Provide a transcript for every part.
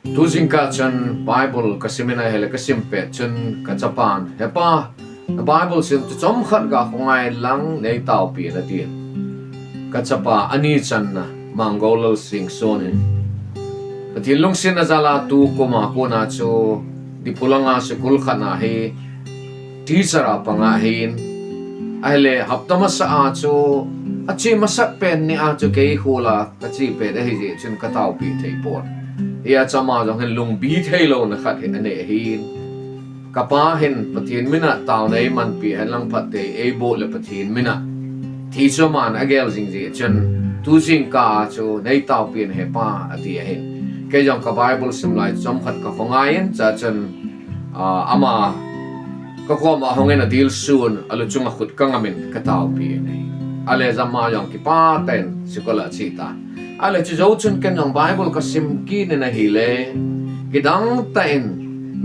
tu jingka chun Bible kasimina hele kasimpe chun ka Japan hepa Bible sim tu chom khat ga ngai lang nei tau pi na ti ka chapa ani chan na mangolal sing sonin pati lungsin na zala tu koma ko na chu di pulanga sekul khana he teacher apanga hin aile haptama sa a chu achi masak pen ni a chu ke hula kachi pe de hi chun ka tau pi thei pon ia chama jong hen lung bi thei lo na khat hen ane hin kapa hen pathin mina taw nei man pi hen lang phatte e bo le pathin mina thi cho man agel jing ji chen tu jing ka chu nei taw pi he pa ati hen ke jong ka Bible sim lai chom khat ka khongai en cha chen ama ka ko ma hongen a dil sun alu chunga khut kangamin ka taw pi nei ale zama jong ki pa ten sikola chita ale chi zo chun ken jong Bible ka sim ki ne na hi le kidang tain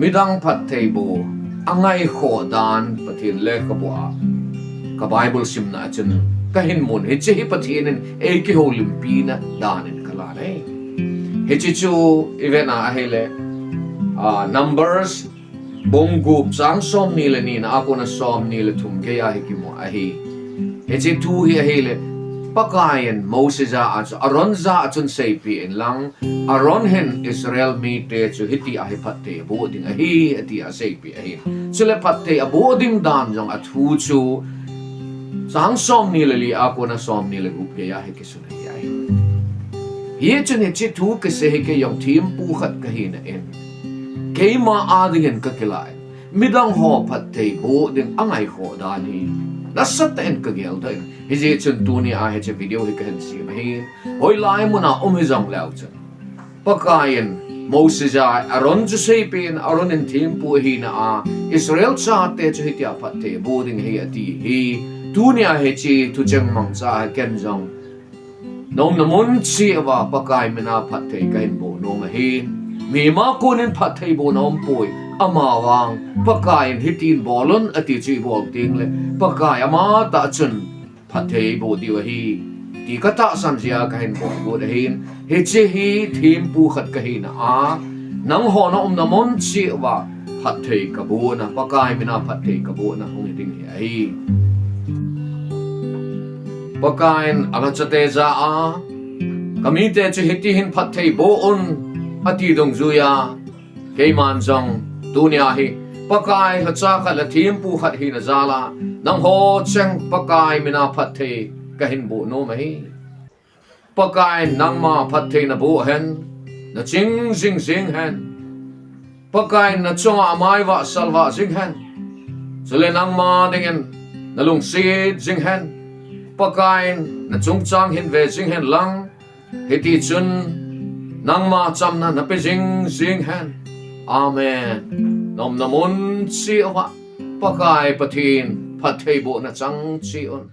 midang Phatthei bo angai kho dan pathin le ka bo ka Bible sim na chun ka hin mun he chi pathin e ki holim pi na dan in kala le he chi chu evena a hele numbers bong gup sang som ni le ni na ako na som ni le thum ke ya hi ki mo a hi he chi tu hi a hele pakayan Moses a aron za chun sei pi in lang aron hen Israel mi te chu hiti a hi Phatthei bo ding a hi ati a sei pi a hi chule Phatthei a bo ding dan jong a thu chu sang som ni le li ako na som ni le gup ke ya hi ki su na hi hi chun he chi thu ke se he ke yong thim pu khat ka hi na en ke ma a ding ka kelai midang ho Phatthei bo ding angai ho da ni lasat en ka gel da hi je chun tu ni a he che video hi kan si ma hi hoi lai mu na hi jong lau chun pakayan Moses a aron chu sei pin aron in thim pu hi na a Israel cha te chu hi tia Phatthei bo ding hi ati hi tu ni a he chi tu cheng mang cha ken jong nom na mun chi wa pakai mena Phatthei ka hin bo no ma hi mi ma kunin Phatthei bo nom pui ama wang pakai hitin bolon ati chi bol ting le pakai ama ta chun Phatthei bo diwa hi ti kata san sia ka hin bo bo de hin he chi hi thim pu khat ka hin a nang ho na na mon chi wa Phatthei ka bo na pakai mena Phatthei ka bo na hong ding hi pakai anga chate za a kami te chu hiti hin Phatthei bo on ati dong zuya ke man jong dunia hi pakai la cha kha la thim pu khat hi na zala nang ho cheng pakai mina Phatthei ka hin bu no mai pakai nang ma Phatthei Naboh Hen na ching jing jing hen pakai na chong amai wa salwa jing hen chule nang ma dingen na lung si jing hen pakai na chung chang hin ve jing hen lang hiti chun nang ma cham na pe jing jing hen amen nom namun si wa pakai pathin Phatthei bo na chang chi on